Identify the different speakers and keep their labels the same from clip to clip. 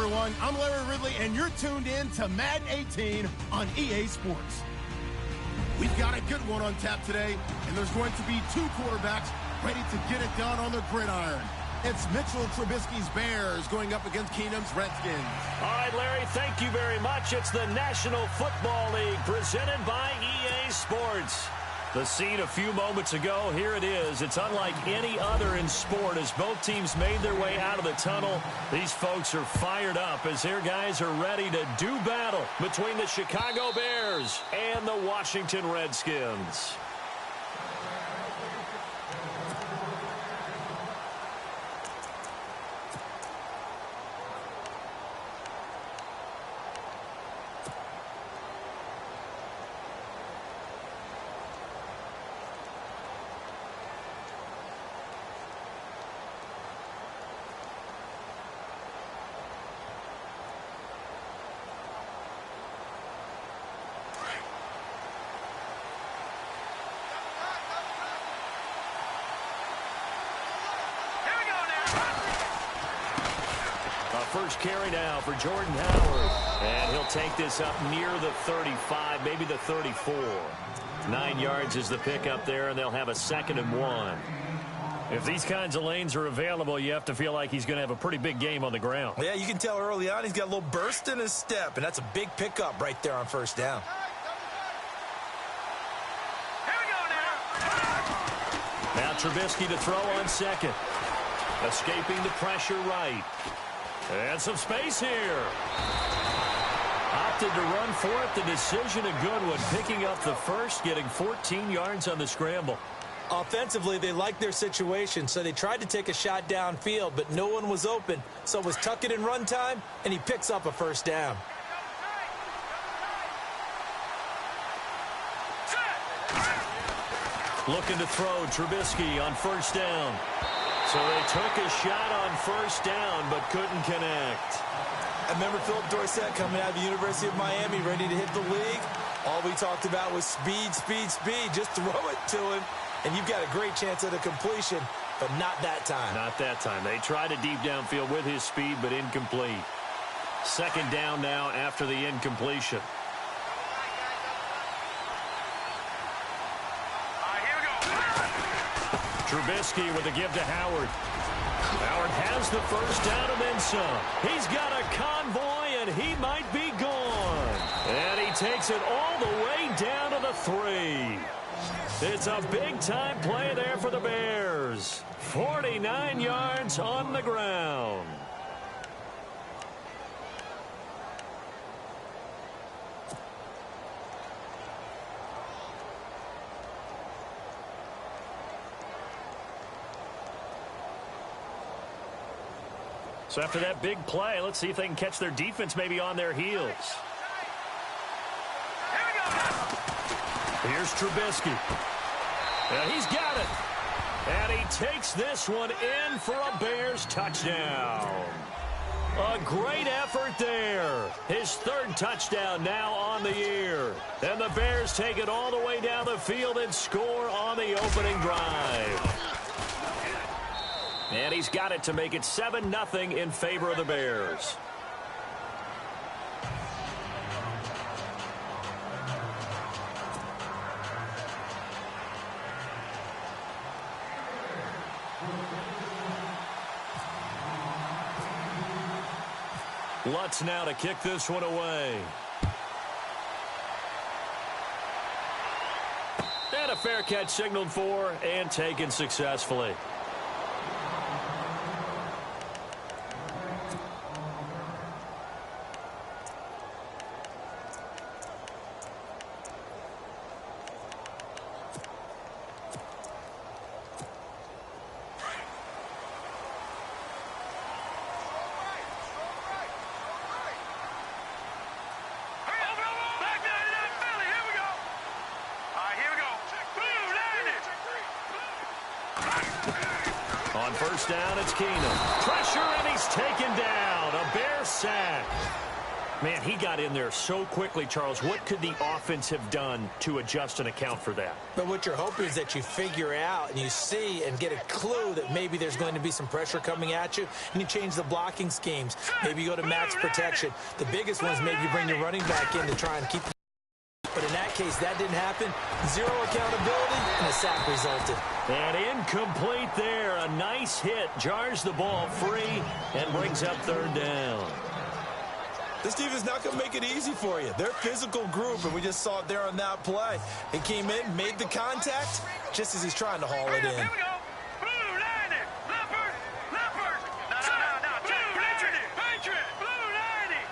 Speaker 1: everyone. I'm Larry Ridley, and you're tuned in to Madden 18 on EA Sports. We've got a good one on tap today, and there's going to be two quarterbacks ready to get it done on the gridiron. It's Mitchell Trubisky's Bears going up against Keenum's Redskins.
Speaker 2: All right, Larry, thank you very much. It's the National Football League presented by EA Sports. The scene a few moments ago, here it is. It's unlike any other in sport as both teams made their way out of the tunnel. These folks are fired up as their guys are ready to do battle between the Chicago Bears and the Washington Redskins. First carry now for Jordan Howard. And he'll take this up near the 35, maybe the 34. 9 yards is the pickup there, and they'll have a 2nd and 1. If these kinds of lanes are available, you have to feel like he's going to have a pretty big game on the ground.
Speaker 3: Yeah, you can tell early on he's got a little burst in his step, and that's a big pickup right there on first down.
Speaker 4: Here we go now.
Speaker 2: Now Trubisky to throw on second. Escaping the pressure right. And some space here. Opted to run for it. The decision a good one. Picking up the first, getting 14 yards on the scramble.
Speaker 3: Offensively, they liked their situation, so they tried to take a shot downfield, but no one was open. So it was tuck it in run time, and he picks up a first down.
Speaker 2: Looking to throw Trubisky on first down. So they took a shot on first down, but couldn't connect.
Speaker 3: I remember Philip Dorsett coming out of the University of Miami, ready to hit the league. All we talked about was speed, speed, speed. Just throw it to him, and you've got a great chance at a completion, but not that time.
Speaker 2: Not that time. They tried a deep downfield with his speed, but incomplete. 2nd down now after the incompletion. Trubisky with a give to Howard. Howard has the first down and then some. He's got a convoy, and he might be gone. And he takes it all the way down to the 3. It's a big-time play there for the Bears. 49 yards on the ground. So after that big play, let's see if they can catch their defense maybe on their heels. Here's Trubisky. And he's got it. And he takes this one in for a Bears touchdown. A great effort there. His 3rd touchdown now on the year. And the Bears take it all the way down the field and score on the opening drive. And he's got it to make it 7-0 in favor of the Bears. Lutz now to kick this one away. And a fair catch signaled for and taken successfully. On first down, it's Keenum. Pressure, and he's taken down. A Bear sack. Man, he got in there so quickly, Charles. What could the offense have done to adjust and account for that?
Speaker 3: But what you're hoping is that you figure out and you see and get a clue that maybe there's going to be some pressure coming at you, and you change the blocking schemes. Maybe you go to max protection. The biggest one is maybe you bring your running back in to try and keep. But in that case, that didn't happen. Zero accountability, and a sack resulted.
Speaker 2: And incomplete there. A nice hit. Jars the ball free and brings up third down.
Speaker 3: This team is not going to make it easy for you. They're a physical group, and we just saw it there on that play. He came in, made the contact, just as he's trying to haul it in.
Speaker 4: Here we go. Blue line it. Leopard. Leopard. No. Patriot. Blue line it.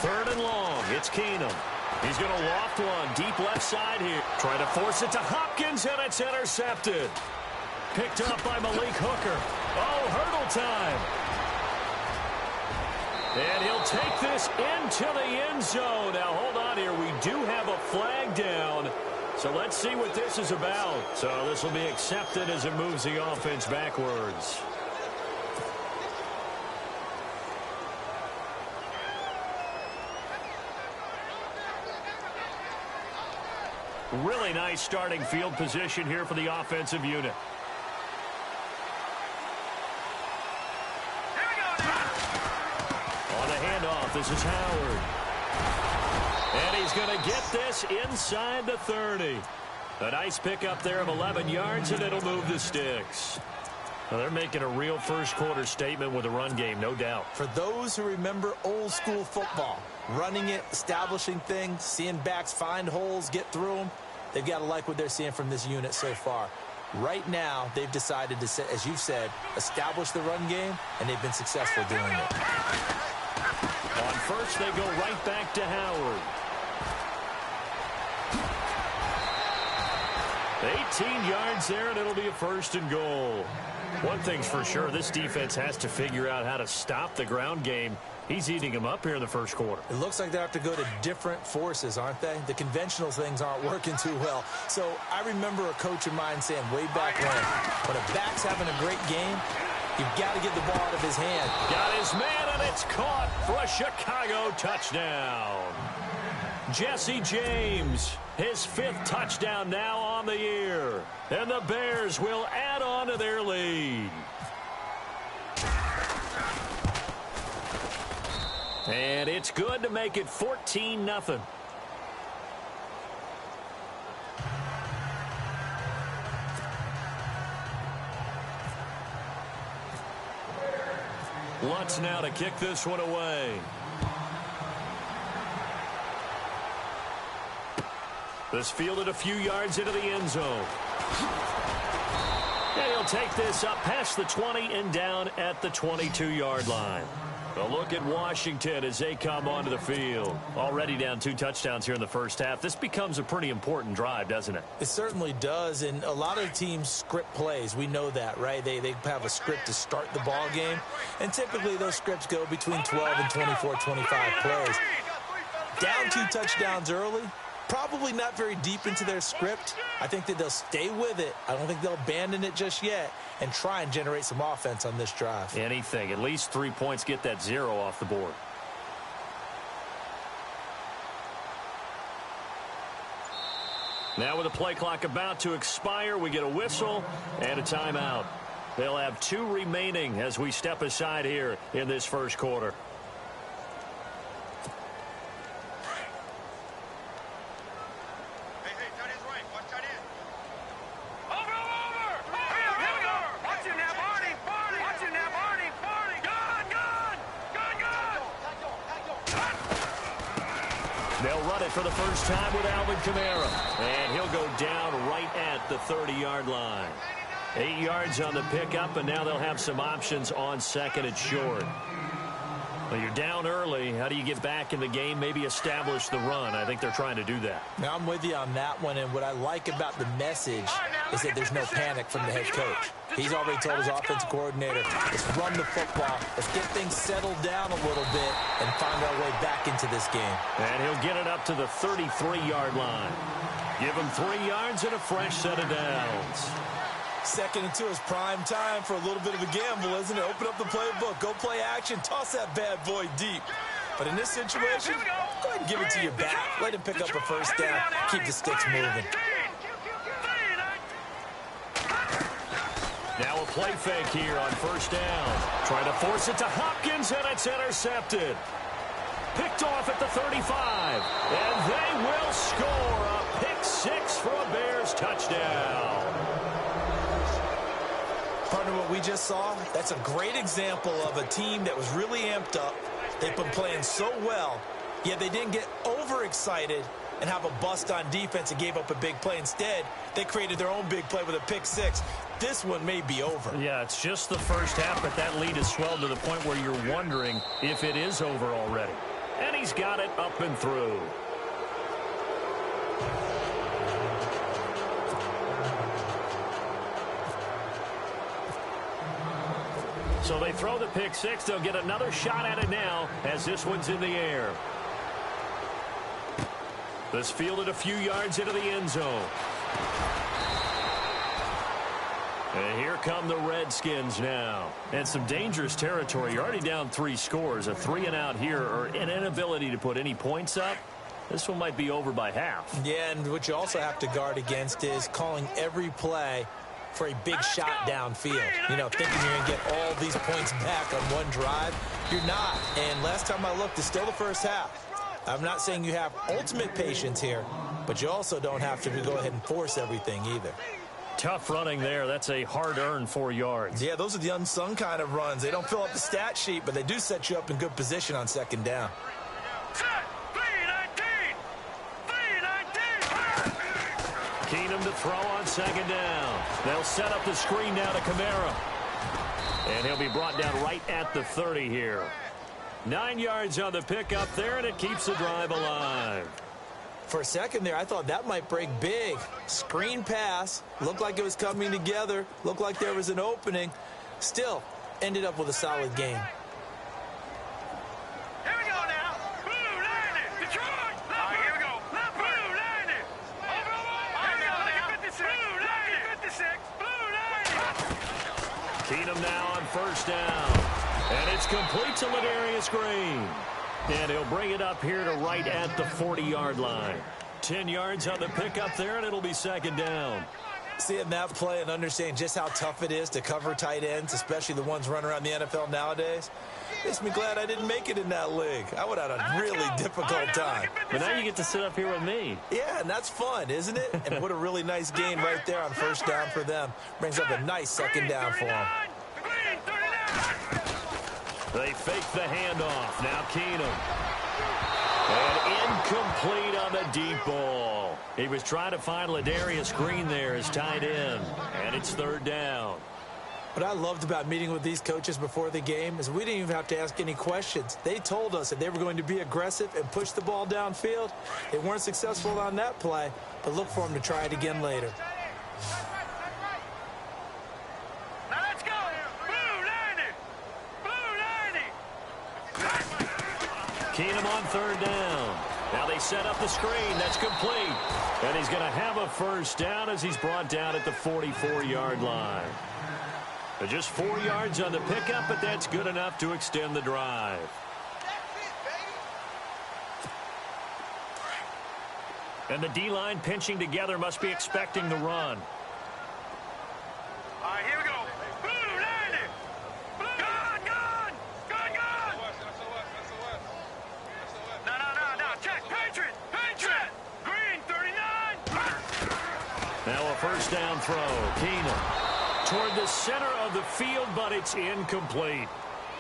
Speaker 2: Third and long. It's Keenum. He's going to loft one deep left side here. Trying to force it to Hopkins, and it's intercepted. Picked up by Malik Hooker. Oh, hurdle time. And he'll take this into the end zone. Now, hold on here. We do have a flag down. So let's see what this is about. So this will be accepted as it moves the offense backwards. Really nice starting field position here for the offensive unit. This is Howard. And he's going to get this inside the 30. A nice pickup there of 11 yards, and it'll move the sticks. Well, they're making a real first-quarter statement with a run game, no doubt.
Speaker 3: For those who remember old-school football, running it, establishing things, seeing backs find holes, get through them, they've got to like what they're seeing from this unit so far. Right now, they've decided to, as you've said, establish the run game, and they've been successful doing it.
Speaker 2: On first, they go right back to Howard. 18 yards there, and it'll be a first and goal. One thing's for sure, this defense has to figure out how to stop the ground game. He's eating them up here in the first quarter.
Speaker 3: It looks like they have to go to different forces, aren't they? The conventional things aren't working too well. So I remember a coach of mine saying way back when a back's having a great game, you've got to get the ball out of his hand.
Speaker 2: Got his man, and it's caught for a Chicago touchdown. Jesse James, his 5th touchdown now on the year. And the Bears will add on to their lead. And it's good to make it 14-0. Lutz now to kick this one away. This fielded a few yards into the end zone. And he'll take this up past the 20 and down at the 22-yard line. A look at Washington as they come onto the field. Already down 2 touchdowns here in the first half. This becomes a pretty important drive, doesn't it?
Speaker 3: It certainly does, and a lot of teams script plays. We know that, right? They have a script to start the ball game, and typically those scripts go between 12 and 24, 25 plays. Down 2 touchdowns early, probably not very deep into their script. I think that they'll stay with it. I don't think they'll abandon it just yet and try and generate some offense on this drive.
Speaker 2: Anything. At least 3 points, get that 0 off the board. Now with the play clock about to expire, we get a whistle and a timeout. They'll have 2 remaining as we step aside here in this first quarter. For the first time with Alvin Kamara. And he'll go down right at the 30-yard line. 8 yards on the pickup, and now they'll have some options on second and short. Well, you're down early. How do you get back in the game, maybe establish the run? I think they're trying to do that.
Speaker 3: Now, I'm with you on that one, and what I like about the message is that there's no panic from the head coach. He's already told his offensive coordinator, let's run the football, let's get things settled down a little bit and find our way back into this game.
Speaker 2: And he'll get it up to the 33-yard line. Give him 3 yards and a fresh set of downs.
Speaker 3: 2nd and 2 is prime time for a little bit of a gamble, isn't it? Open up the playbook, go play action, toss that bad boy deep. But in this situation, go ahead and give it to your back. Let him pick up a first down, keep the sticks moving.
Speaker 2: Now a play fake here on first down. Trying to force it to Hopkins, and it's intercepted. Picked off at the 35, and they will score a pick 6 for a Bears touchdown.
Speaker 3: Partner, what we just saw, that's a great example of a team that was really amped up. They've been playing so well, yet they didn't get overexcited and have a bust on defense and gave up a big play. Instead, they created their own big play with a pick 6. This one may be over.
Speaker 2: Yeah, it's just the first half, but that lead has swelled to the point where you're wondering if it is over already. And he's got it up and through. So they throw the pick 6. They'll get another shot at it now as this one's in the air. This fielded a few yards into the end zone. And here come the Redskins now. And some dangerous territory. You're already down 3 scores. A 3-and-out here, or an inability to put any points up. This one might be over by half.
Speaker 3: Yeah, and what you also have to guard against is calling every play for a big shot downfield. You know, thinking you're going to get all these points back on one drive. You're not. And last time I looked, it's still the first half. I'm not saying you have ultimate patience here, but you also don't have to go ahead and force everything either.
Speaker 2: Tough running there. That's a hard-earned 4 yards.
Speaker 3: Yeah, those are the unsung kind of runs. They don't fill up the stat sheet, but they do set you up in good position on second down.
Speaker 2: Keenum to throw on second down. They'll set up the screen now to Kamara. And he'll be brought down right at the 30 here. 9 yards on the pickup there, and it keeps the drive alive.
Speaker 3: For a second there, I thought that might break big. Screen pass. Looked like it was coming together. Looked like there was an opening. Still, ended up with a solid game.
Speaker 4: Here we go now. Blue landed. Detroit. Here we go. Blue landed. Here we go now. 56. Blue landed. 56. Blue landed.
Speaker 2: Keenum now on first down. And it's complete to Ladarius Green. And he'll bring it up here to right at the 40-yard line. 10 yards on the pickup there, and it'll be second down.
Speaker 3: Seeing that play and understanding just how tough it is to cover tight ends, especially the ones running around the NFL nowadays, makes me glad I didn't make it in that league. I would have had a really difficult time.
Speaker 2: But now you get to sit up here with me.
Speaker 3: Yeah, and that's fun, isn't it? And what a really nice gain right there on first down for them. Brings up a nice second down for them.
Speaker 2: They fake the handoff. Now Keenum. And incomplete on the deep ball. He was trying to find Ladarius Green there as tight end. And it's third down.
Speaker 3: What I loved about meeting with these coaches before the game is we didn't even have to ask any questions. They told us that they were going to be aggressive and push the ball downfield. They weren't successful on that play, but look for them to try it again later.
Speaker 2: Keenum on third down. Now they set up the screen. That's complete. And he's going to have a first down as he's brought down at the 44-yard line. Just 4 yards on the pickup, but that's good enough to extend the drive. And the D-line pinching together must be expecting the run.
Speaker 4: All right, here we go. Blue landed. Blue. Gone. No. Check. Patriot. Green, 39.
Speaker 2: Now a first down throw. Keenum toward the center of the field, but it's incomplete.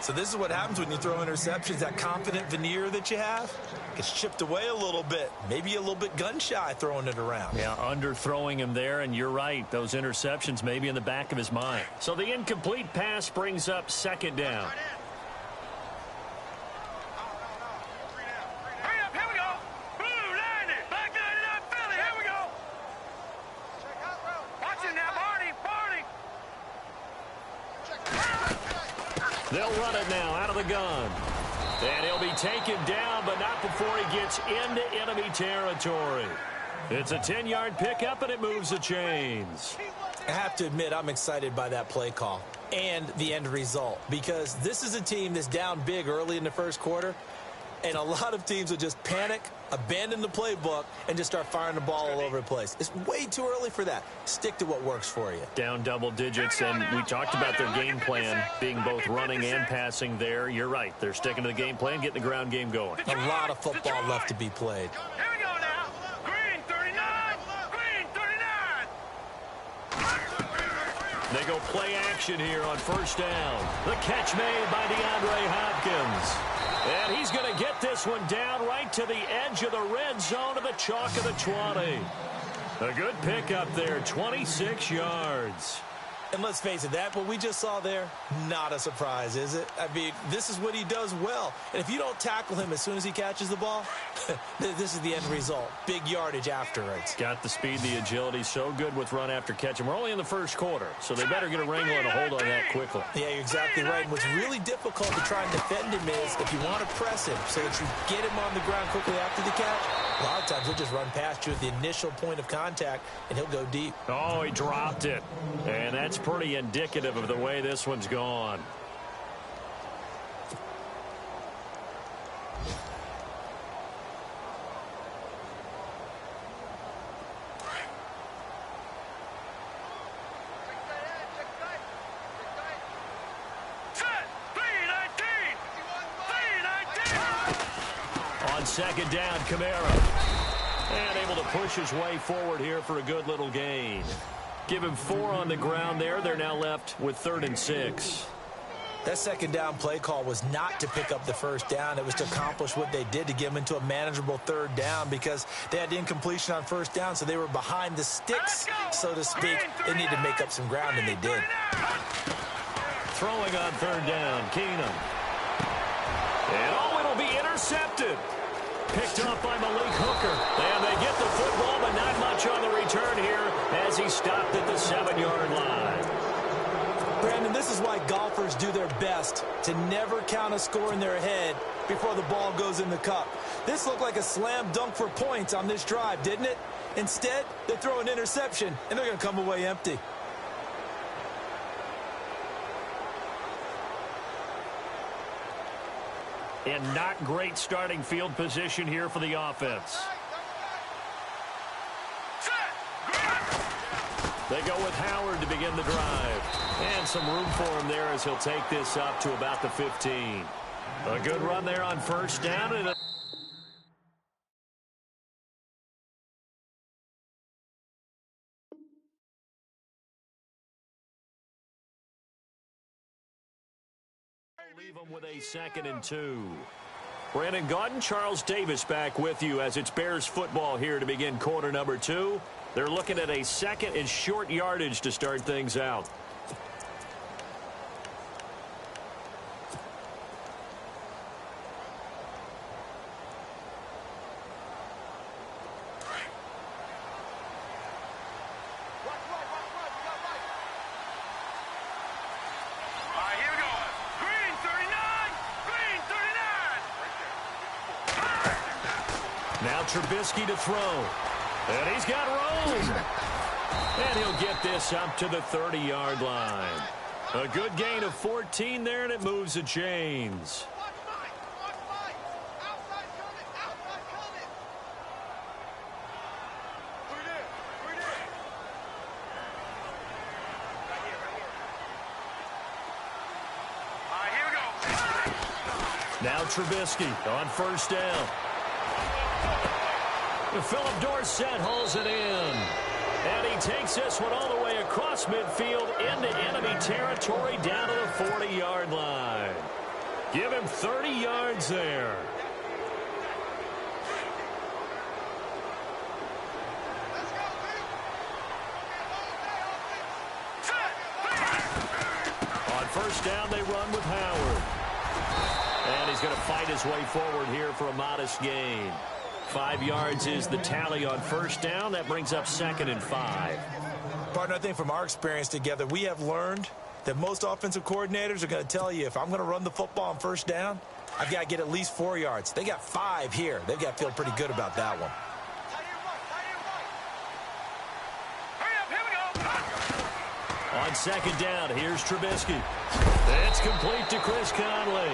Speaker 3: So this is what happens when you throw interceptions. That confident veneer that you have gets chipped away a little bit. Maybe a little bit gun-shy throwing it around.
Speaker 2: Yeah, underthrowing him there, and you're right. Those interceptions may be in the back of his mind. So the incomplete pass brings up second down.
Speaker 4: Here we go. Blue landed. Back landed up Philly. Here we go. Watch it now, Barney.
Speaker 2: They'll run it now out of the gun. And he'll be taken down, but not before he gets into enemy territory. It's a 10-yard pickup, and it moves the chains.
Speaker 3: I have to admit, I'm excited by that play call and the end result, because this is a team that's down big early in the first quarter, and a lot of teams will just panic, abandon the playbook, and just start firing the ball all over the place. It's way too early for that. Stick to what works for you.
Speaker 2: Down double digits, and we talked about their game plan being both running and passing there. You're right. They're sticking to the game plan, getting the ground game going.
Speaker 3: A lot of football left to be played.
Speaker 4: Here we go now. Green 39. Green 39.
Speaker 2: They go play action here on first down. The catch made by DeAndre Hopkins. And he's going to get this one down right to the edge of the red zone of the chalk of the 20. A good pickup there, 26 yards.
Speaker 3: And let's face it, that what we just saw there, not a surprise, is it? I mean, this is what he does well. And if you don't tackle him as soon as he catches the ball, this is the end result. Big yardage afterwards.
Speaker 2: Got the speed, the agility, so good with run after catch. And we're only in the first quarter, so they better get a wrangle and a hold on that quickly.
Speaker 3: Yeah, you're exactly right. And what's really difficult to try and defend him is if you want to press him so that you get him on the ground quickly after the catch, a lot of times he'll just run past you at the initial point of contact, and he'll go deep.
Speaker 2: Oh, he dropped it. And that's pretty indicative of the way this one's gone. On second down, Kamara. And able to push his way forward here for a good little gain. Give him 4 on the ground there. They're now left with 3rd and 6.
Speaker 3: That second down play call was not to pick up the first down. It was to accomplish what they did, to get them into a manageable 3rd down, because they had the incompletion on first down, so they were behind the sticks, so to speak. They needed to make up some ground, and they did.
Speaker 2: Throwing on 3rd down, Keenum. And oh, it'll be intercepted. Picked up by Malik Hooker. And they get the football, but not much on the return here as he stopped at the 7-yard line.
Speaker 3: Brandon, this is why golfers do their best to never count a score in their head before the ball goes in the cup. This looked like a slam dunk for points on this drive, didn't it? Instead, they throw an interception, and they're going to come away empty.
Speaker 2: And not great starting field position here for the offense. They go with Howard to begin the drive. And some room for him there as he'll take this up to about the 15. A good run there on first down. And leave them with a 2nd and 2. Brandon Gaudin, Charles Davis back with you as it's Bears football here to begin quarter number 2. They're looking at a 2nd and short yardage to start things out. Now Trubisky to throw. And he's got room. And he'll get this up to the 30-yard line. A good gain of 14 there, and it moves the chains. Now Trubisky on first down. Philip Dorsett hauls it in. And he takes this one all the way across midfield into enemy territory down to the 40-yard line. Give him 30 yards there. On first down, they run with Howard. And he's going to fight his way forward here for a modest gain. 5 yards is the tally on first down. That brings up 2nd and 5.
Speaker 3: Partner, I think from our experience together, we have learned that most offensive coordinators are going to tell you, if I'm going to run the football on first down, I've got to get at least 4 yards. They got 5 here. They've got to feel pretty good about that one.
Speaker 4: Hurry up, here we go.
Speaker 2: On second down, here's Trubisky. It's complete to Chris Conley.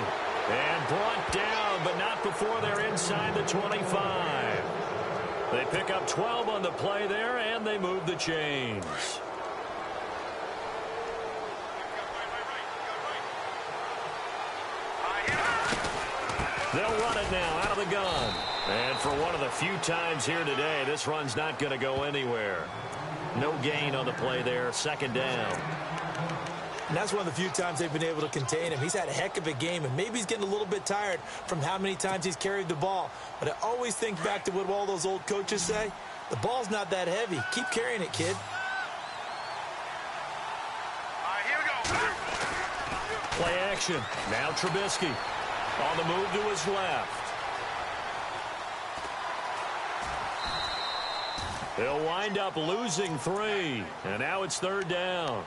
Speaker 2: And brought down, but not before they're inside the 25. They pick up 12 on the play there, and they move the chains. They'll run it now out of the gun. And for one of the few times here today, this run's not going to go anywhere. No gain on the play there, second down.
Speaker 3: And that's one of the few times they've been able to contain him. He's had a heck of a game, and maybe he's getting a little bit tired from how many times he's carried the ball. But I always think back to what all those old coaches say. The ball's not that heavy. Keep carrying it, kid.
Speaker 4: All right, here we go.
Speaker 2: Play action. Now Trubisky on the move to his left. He'll wind up losing 3. And now it's third down.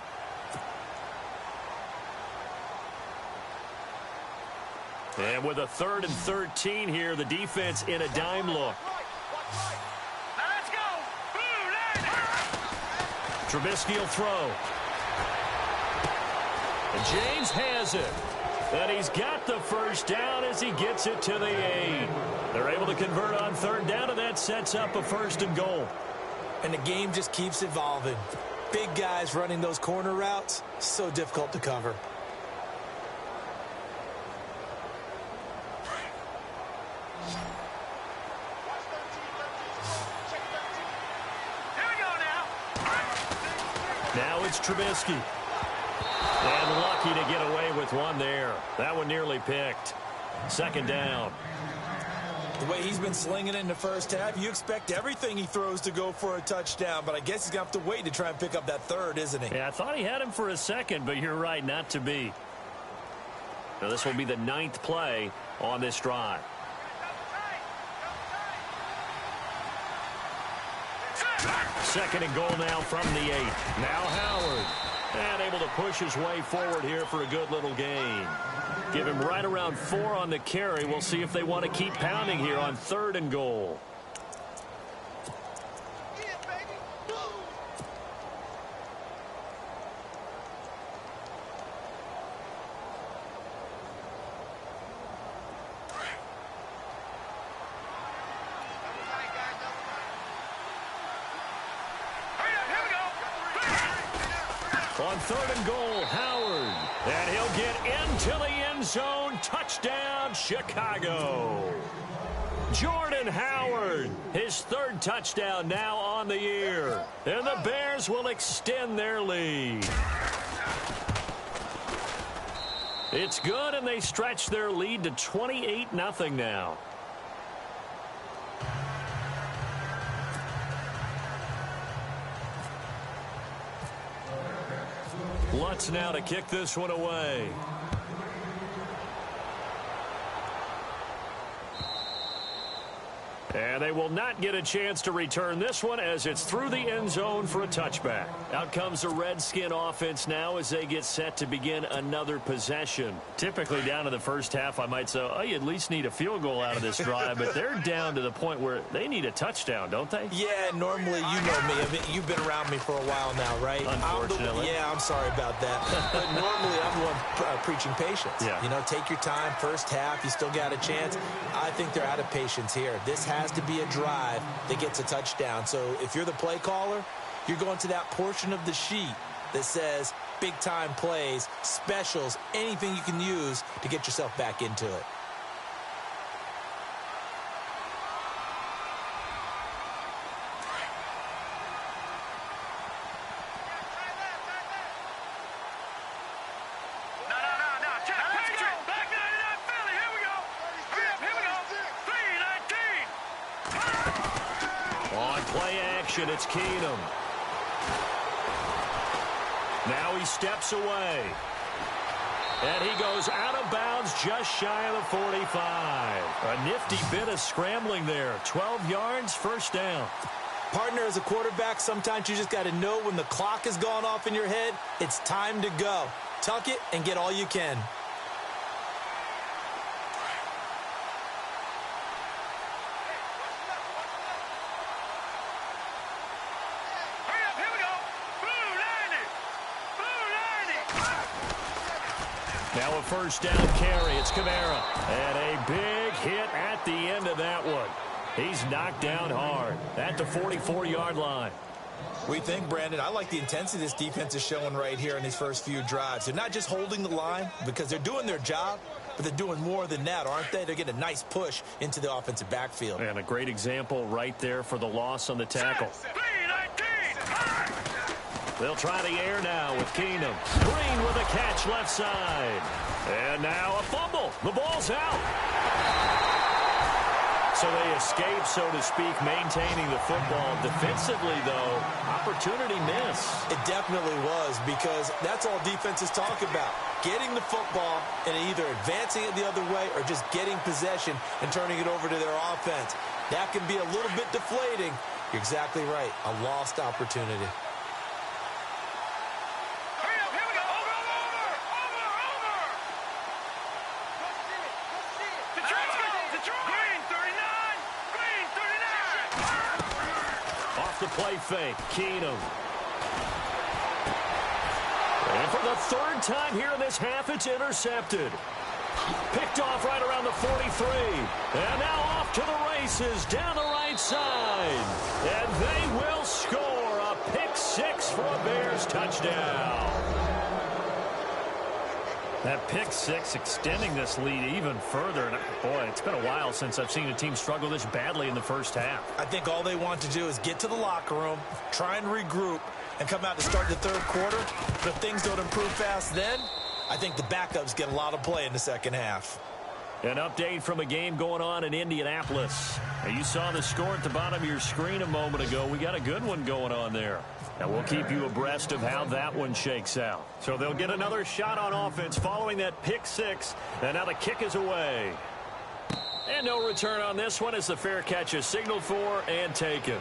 Speaker 2: And with a 3rd and 13 here, the defense in a dime look.
Speaker 4: Now let's go. Blue line.
Speaker 2: Trubisky will throw. And James has it. And he's got the first down as he gets it to the 8. They're able to convert on third down, and that sets up a 1st and goal.
Speaker 3: And the game just keeps evolving. Big guys running those corner routes, so difficult to cover.
Speaker 2: Now it's Trubisky. And lucky to get away with one there. That one nearly picked. Second down.
Speaker 3: The way he's been slinging it in the first half, you expect everything he throws to go for a touchdown, but I guess he's going to have to wait to try and pick up that 3rd, isn't he?
Speaker 2: Yeah, I thought he had him for a second, but you're right, not to be. Now this will be the 9th play on this drive. Second and goal now from the 8. Now Howard. And able to push his way forward here for a good little gain. Give him right around 4 on the carry. We'll see if they want to keep pounding here on 3rd and goal. On 3rd and goal, Howard. And he'll get into the end zone. Touchdown, Chicago. Jordan Howard, his 3rd touchdown now on the year. And the Bears will extend their lead. It's good, and they stretch their lead to 28-0 now. Lutz now to kick this one away. And they will not get a chance to return this one as it's through the end zone for a touchback. Out comes the Redskin offense now as they get set to begin another possession. Typically down to the first half, I might say, oh, you at least need a field goal out of this drive, but they're down to the point where they need a touchdown, don't they?
Speaker 3: Yeah, normally, you know me. I mean, you've been around me for a while now, right?
Speaker 2: Unfortunately.
Speaker 3: I'm sorry about that. But normally, I'm the one preaching patience.
Speaker 2: Yeah.
Speaker 3: You know, take your time, first half, you still got a chance. I think they're out of patience here. This has to be a drive that gets a touchdown. So if you're the play caller, you're going to that portion of the sheet that says big time plays, specials, anything you can use to get yourself back into it.
Speaker 2: It's Keenum. Now he steps away. And he goes out of bounds just shy of the 45. A nifty bit of scrambling there. 12 yards, first down.
Speaker 3: Partner, as a quarterback, sometimes you just got to know when the clock has gone off in your head, it's time to go. Tuck it and get all you can.
Speaker 4: Here we go. Blue line it. Blue
Speaker 2: Now a first down carry. It's Kamara. And a big hit at the end of that one. He's knocked down hard at the 44-yard line.
Speaker 3: We think, Brandon, I like the intensity this defense is showing right here in these first few drives. They're not just holding the line because they're doing their job, but they're doing more than that, aren't they? They're getting a nice push into the offensive backfield.
Speaker 2: And a great example right there for the loss on the tackle. They'll try the air now with Keenum. Green with a catch left side. And now a fumble. The ball's out. So they escape, so to speak, maintaining the football. Defensively, though, opportunity miss.
Speaker 3: It definitely was, because that's all defenses talk about. Getting the football and either advancing it the other way or just getting possession and turning it over to their offense. That can be a little bit deflating. You're exactly right. A lost opportunity.
Speaker 2: The play fake, Keenum. And for the third time here in this half, it's intercepted. Picked off right around the 43. And now off to the races down the right side. And they will score a pick six for a Bears touchdown. That pick six extending this lead even further. And boy, it's been a while since I've seen a team struggle this badly in the first half.
Speaker 3: I think all they want to do is get to the locker room, try and regroup, and come out to start the third quarter. But if things don't improve fast then, I think the backups get a lot of play in the second half.
Speaker 2: An update from a game going on in Indianapolis. Now, you saw the score at the bottom of your screen a moment ago. We got a good one going on there. And we'll keep you abreast of how that one shakes out. So they'll get another shot on offense following that pick six. And now the kick is away. And no return on this one as the fair catch is signaled for and taken.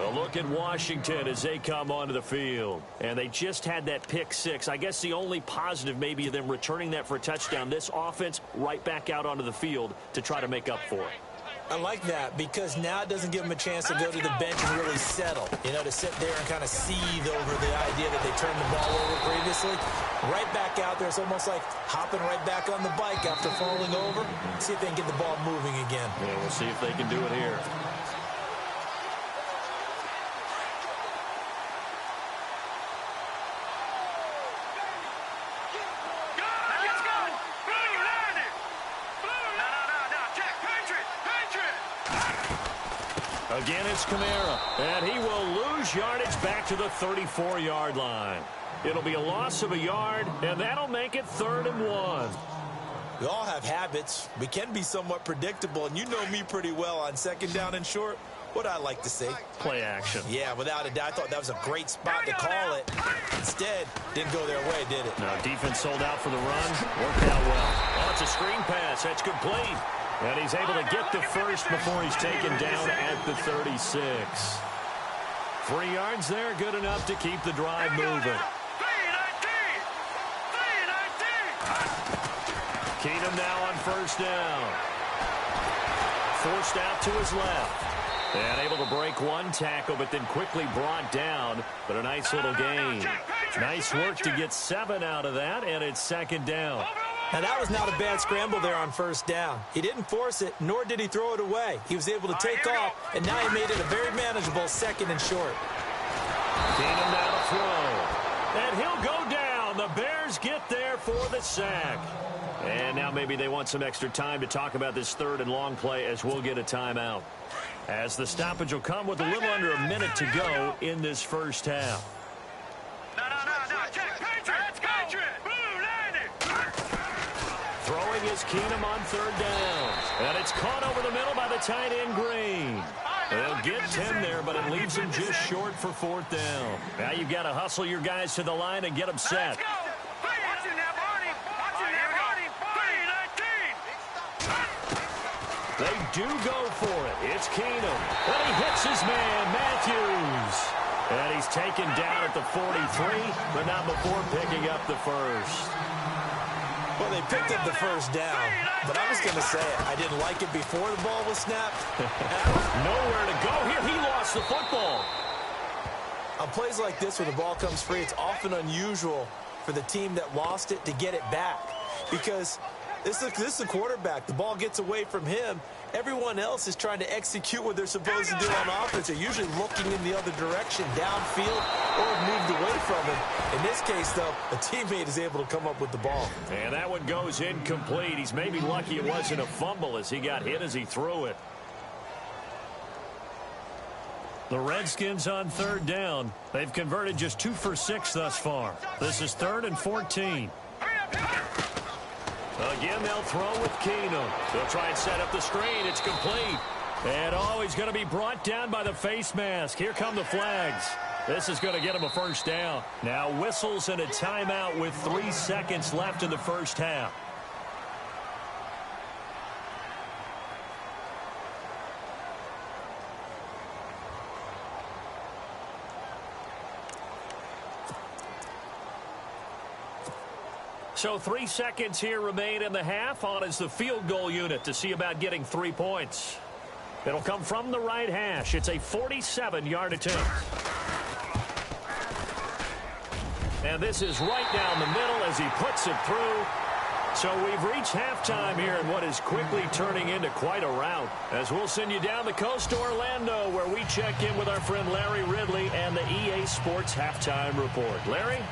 Speaker 2: A look at Washington as they come onto the field. And they just had that pick six. I guess the only positive maybe of them returning that for a touchdown. This offense right back out onto the field to try to make up for it.
Speaker 3: I like that because now it doesn't give them a chance to go to the bench and really settle. You know, to sit there and kind of seethe over the idea that they turned the ball over previously. Right back out there. It's almost like hopping right back on the bike after falling over. See if they can get the ball moving again.
Speaker 2: Yeah, we'll see if they can do it here. Again, it's Kamara, and he will lose yardage back to the 34-yard line. It'll be a loss of a yard, and that'll make it 3rd and 1.
Speaker 3: We all have habits. We can be somewhat predictable, and you know me pretty well on 2nd down and short. What I like to see.
Speaker 2: Play action.
Speaker 3: Yeah, without a doubt. I thought that was a great spot to call it. Instead, didn't go their way, did it?
Speaker 2: No, defense sold out for the run. Worked out well. Oh, it's a screen pass. That's complete. And he's able to get the first before he's taken down at the 36. 3 yards there, good enough to keep the drive moving. Keenum now on 1st down. Forced out to his left. And able to break one tackle, but then quickly brought down. But a nice little gain. Nice work to get 7 out of that, and it's 2nd down.
Speaker 3: Now, that was not a bad scramble there on 1st down. He didn't force it, nor did he throw it away. He was able to take off, and now he made it a very manageable 2nd and short.
Speaker 2: Keenum now to throw. And he'll go down. The Bears get there for the sack. And now maybe they want some extra time to talk about this 3rd and long play as we'll get a timeout. As the stoppage will come with a little under a minute to go in this first half. Throwing is Keenum on 3rd down. And it's caught over the middle by the tight end, Green. They'll get 10 there, but it leaves him just short for 4th down. Now you've got to hustle your guys to the line and get them set. They do go for it. It's Keenum. And he hits his man, Matthews. And he's taken down at the 43, but not before picking up the first.
Speaker 3: Well, they picked up the 1st down, but I was going to say it. I didn't like it before the ball was snapped.
Speaker 2: Nowhere to go here. He lost the football.
Speaker 3: On plays like this where the ball comes free, it's often unusual for the team that lost it to get it back. because this is the quarterback. The ball gets away from him. Everyone else is trying to execute what they're supposed to do on offense. They're usually looking in the other direction, downfield, or moved away from him. In this case, though, a teammate is able to come up with the ball.
Speaker 2: And that one goes incomplete. He's maybe lucky it wasn't a fumble as he got hit as he threw it. The Redskins on third down. They've converted just 2 for 6 thus far. This is 3rd and 14. Again, they'll throw with Keenum. They'll try and set up the screen. It's complete. And, he's going to be brought down by the face mask. Here come the flags. This is going to get him a first down. Now whistles and a timeout with 3 seconds left in the first half. So 3 seconds here remain in the half. On is the field goal unit to see about getting 3 points. It'll come from the right hash. It's a 47-yard attempt. And this is right down the middle as he puts it through. So we've reached halftime here in what is quickly turning into quite a rout. As we'll send you down the coast to Orlando, where we check in with our friend Larry Ridley and the EA Sports Halftime Report. Larry?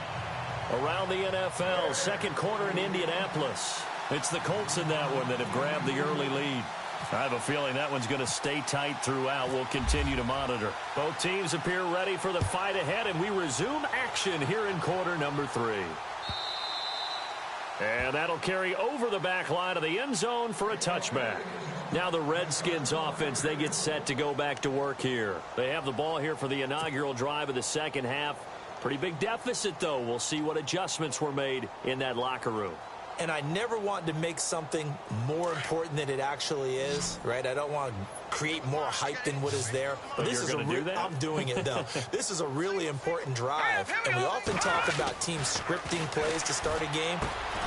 Speaker 2: Around the NFL, second quarter in Indianapolis. It's the Colts in that one that have grabbed the early lead. I have a feeling that one's going to stay tight throughout. We'll continue to monitor. Both teams appear ready for the fight ahead, and we resume action here in quarter number 3. And that'll carry over the back line of the end zone for a touchback. Now the Redskins offense, they get set to go back to work here. They have the ball here for the inaugural drive of the second half. Pretty big deficit, though. We'll see what adjustments were made in that locker room.
Speaker 3: And I never want to make something more important than it actually is, right? I don't want to create more hype than what is there. But this is I'm doing it, though. This is a really important drive. And we often talk about teams scripting plays to start a game.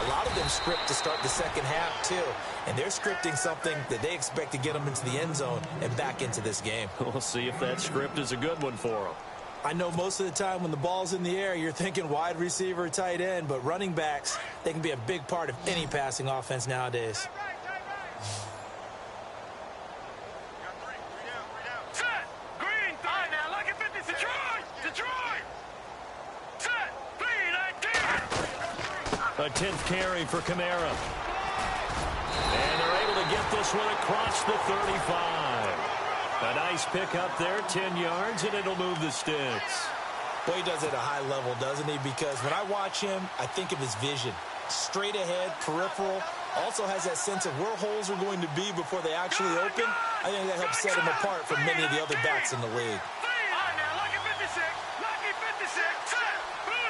Speaker 3: A lot of them script to start the second half, too. And they're scripting something that they expect to get them into the end zone and back into this game.
Speaker 2: We'll see if that script is a good one for them.
Speaker 3: I know most of the time when the ball's in the air, you're thinking wide receiver, tight end, but running backs, they can be a big part of any passing offense nowadays.
Speaker 4: Set! Green, 3 now, look at 50. Detroit! Set! 3-19!
Speaker 2: A 10th carry for Kamara. And they're able to get this one across the 35. A nice pick up there, 10 yards, and it'll move the sticks.
Speaker 3: Well, he does it at a high level, doesn't he? Because when I watch him, I think of his vision. Straight ahead, peripheral, also has that sense of where holes are going to be before they actually open. I think that helps set him apart from many of the other backs in the league.
Speaker 4: Now, lucky 56. Lucky 56. Set! Blue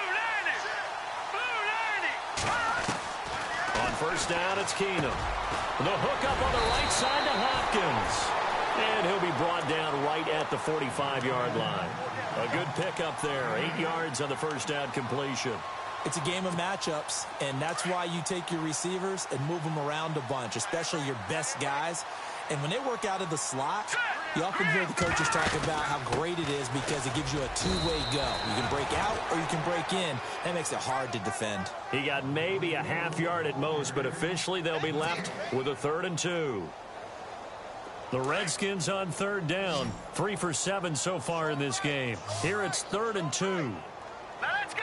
Speaker 4: 90.
Speaker 2: On first down, it's Keenum. The hook up on the right side to Hopkins. And he'll be brought down right at the 45-yard line. A good pickup there. 8 yards on the first down completion.
Speaker 3: It's a game of matchups, and that's why you take your receivers and move them around a bunch, especially your best guys. And when they work out of the slot, you often hear the coaches talk about how great it is because it gives you a two-way go. You can break out or you can break in. That makes it hard to defend.
Speaker 2: He got maybe a half yard at most, but officially they'll be left with a 3rd and 2. The Redskins on third down. 3 for 7 so far in this game. Here it's 3rd and 2.
Speaker 4: Now let's go.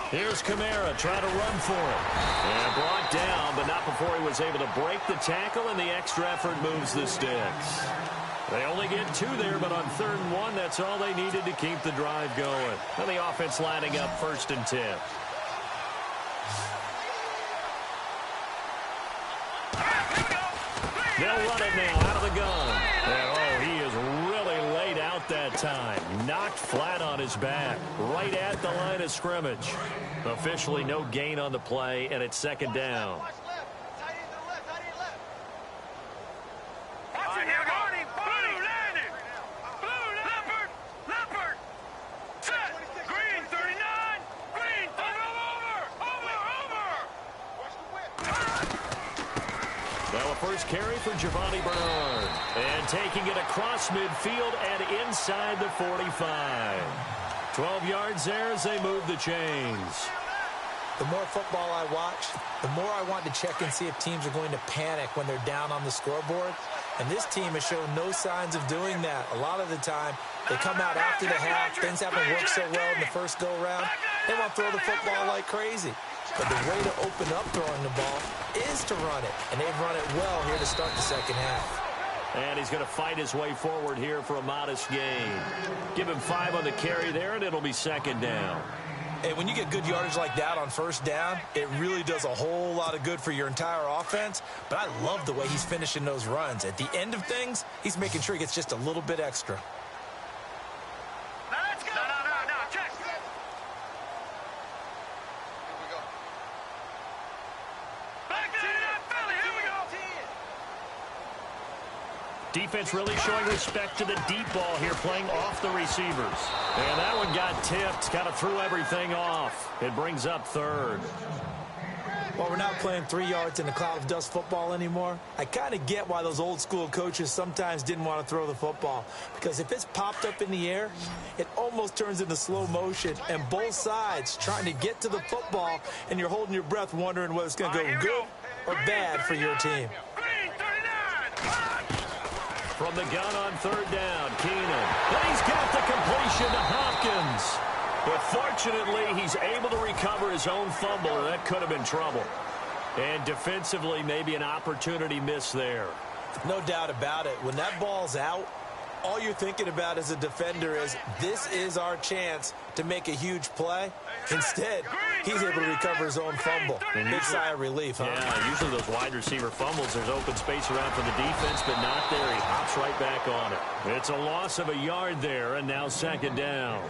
Speaker 2: Here's Kamara trying to run for it. And brought down, but not before he was able to break the tackle, and the extra effort moves the sticks. They only get 2 there, but on 3rd and 1, that's all they needed to keep the drive going. And the offense lining up 1st and 10. They'll run it now out of the gun. And, he is really laid out that time. Knocked flat on his back. Right at the line of scrimmage. Officially no gain on the play, and it's 2nd down. First carry for Giovanni Bernard. And taking it across midfield and inside the 45. 12 yards there as they move the chains.
Speaker 3: The more football I watch, the more I want to check and see if teams are going to panic when they're down on the scoreboard. And this team has shown no signs of doing that. A lot of the time, they come out after the half. Things haven't worked so well in the first go-around. They want to throw the football like crazy. But the way to open up throwing the ball is to run it. And they've run it well here to start the second half.
Speaker 2: And he's going to fight his way forward here for a modest gain. Give him 5 on the carry there, and it'll be second down.
Speaker 3: And when you get good yardage like that on first down, it really does a whole lot of good for your entire offense. But I love the way he's finishing those runs. At the end of things, he's making sure he gets just a little bit extra.
Speaker 4: Now let's go. No, check. Here we go. Back to that Philly. Here we go.
Speaker 2: Defense really showing respect to the deep ball here, playing off the receivers. And that one got tipped, kind of threw everything off. It brings up third.
Speaker 3: Well, we're not playing 3 yards in a cloud of dust football anymore. I kind of get why those old school coaches sometimes didn't want to throw the football. Because if it's popped up in the air, it almost turns into slow motion. And both sides trying to get to the football, and you're holding your breath wondering whether it's going to go good or bad for your team.
Speaker 2: From the gun on third down, Keenan. And he's got the completion to Hopkins. But fortunately, he's able to recover his own fumble, and that could have been trouble. And defensively, maybe an opportunity missed there.
Speaker 3: No doubt about it. When that ball's out, all you're thinking about as a defender is, this is our chance to make a huge play. Instead, he's able to recover his own fumble. Big sigh of relief, huh?
Speaker 2: Yeah, usually those wide receiver fumbles, there's open space around for the defense, but not there. He hops right back on it. It's a loss of a yard there, and now second down.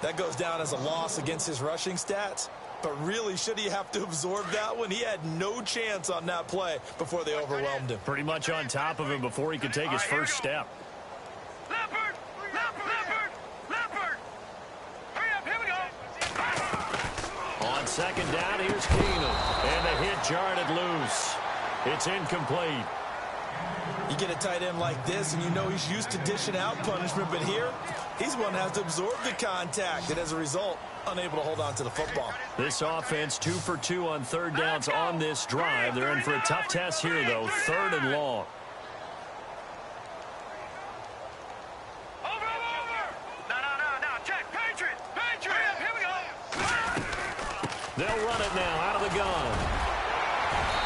Speaker 3: That goes down as a loss against his rushing stats. But really, should he have to absorb that one? He had no chance on that play before they overwhelmed him.
Speaker 2: Pretty much on top of him before he could take his first step.
Speaker 4: Leopard! Hurry up, here we go.
Speaker 2: On second down, here's Keenan. And the hit jarred loose. It's incomplete.
Speaker 3: You get a tight end like this, and you know he's used to dishing out punishment, but here, he's one that has to absorb the contact, and as a result, unable to hold on to the football.
Speaker 2: This offense 2 for 2 on third downs on this drive. They're in for a tough test here, though. 3rd and long.
Speaker 4: Over. No. Check. Patriot. Here we go.
Speaker 2: They'll run it now out of the gun.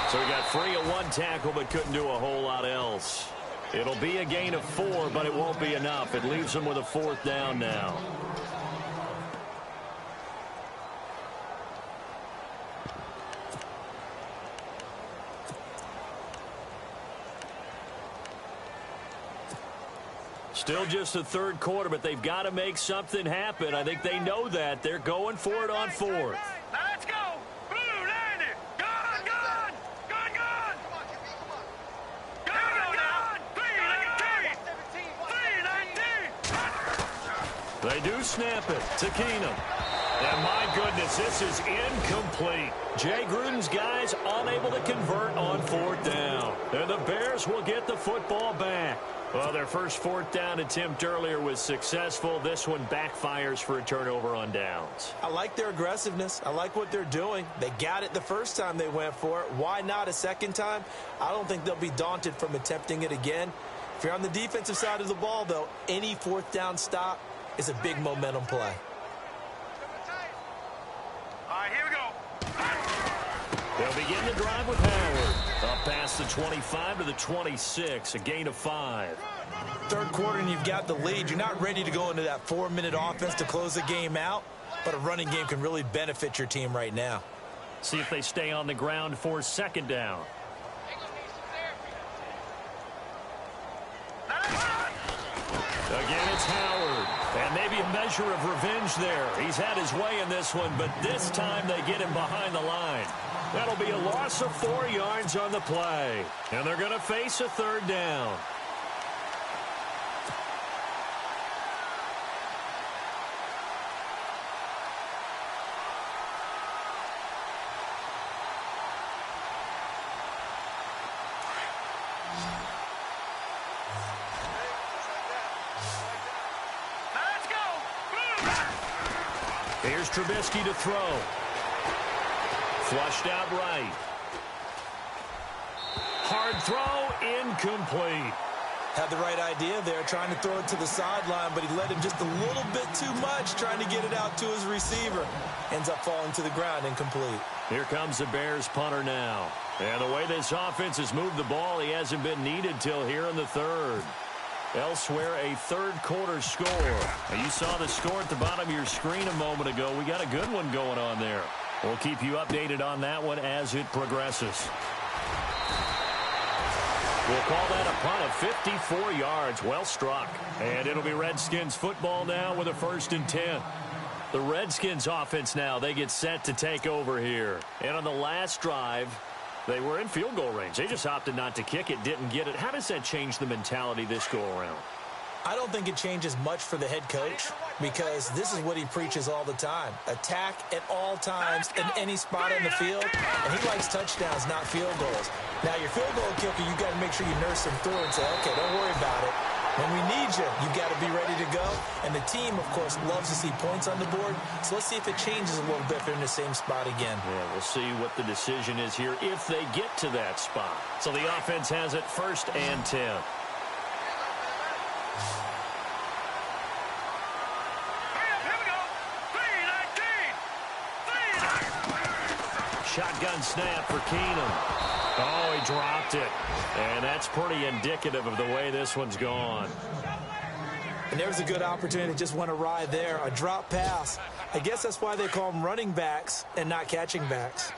Speaker 2: So he got free of 1 tackle, but couldn't do a whole lot else. It'll be a gain of 4, but it won't be enough. It leaves him with a 4th down now. Still just the 3rd quarter, but they've got to make something happen. I think they know that. They're going for it on 4th.
Speaker 4: Now let's go. Blue, land it. Gun. Gun now. 319.
Speaker 2: They do snap it to Keenum. And my goodness, this is incomplete. Jay Gruden's guys unable to convert on 4th down. And the Bears will get the football back. Well, their first 4th down attempt earlier was successful. This one backfires for a turnover on downs.
Speaker 3: I like their aggressiveness. I like what they're doing. They got it the first time they went for it. Why not a second time? I don't think they'll be daunted from attempting it again. If you're on the defensive side of the ball, though, any 4th down stop is a big momentum play.
Speaker 4: All right, here we go.
Speaker 2: They'll begin the drive with Howard. Up past the 25 to the 26, a gain of 5.
Speaker 3: 3rd quarter and you've got the lead. You're not ready to go into that 4-minute offense to close the game out, but a running game can really benefit your team right now.
Speaker 2: See if they stay on the ground for 2nd down. Again, it's Howard. And maybe a measure of revenge there. He's had his way in this one, but this time they get him behind the line. That'll be a loss of 4 yards on the play. And they're going to face a 3rd down.
Speaker 4: Now let's go.
Speaker 2: Here's Trubisky to throw. Flushed out right. Hard throw, incomplete.
Speaker 3: Had the right idea there, trying to throw it to the sideline, but he let him just a little bit too much, trying to get it out to his receiver. Ends up falling to the ground, incomplete.
Speaker 2: Here comes the Bears punter now. And the way this offense has moved the ball, he hasn't been needed till here in the third. Elsewhere, a third-quarter score. Now, you saw the score at the bottom of your screen a moment ago. We got a good one going on there. We'll keep you updated on that one as it progresses. We'll call that a punt of 54 yards. Well struck. And it'll be Redskins football now with a 1st and 10. The Redskins offense now, they get set to take over here. And on the last drive, they were in field goal range. They just opted not to kick it, didn't get it. How does that change the mentality this go around?
Speaker 3: I don't think it changes much for the head coach because this is what he preaches all the time. Attack at all times in any spot on the field, and he likes touchdowns, not field goals. Now, your field goal kicker, you've got to make sure you nurse him through and say, okay, don't worry about it. When we need you, you've got to be ready to go. And the team, of course, loves to see points on the board. So let's see if it changes a little bit if they're in the same spot again.
Speaker 2: Yeah, we'll see what the decision is here if they get to that spot. So the offense has it 1st and 10. Shotgun snap for Keenum. Oh, he dropped it. And that's pretty indicative of the way this one's gone.
Speaker 3: And there's a good opportunity to just went awry there. A drop pass. I guess that's why they call them running backs and not catching backs.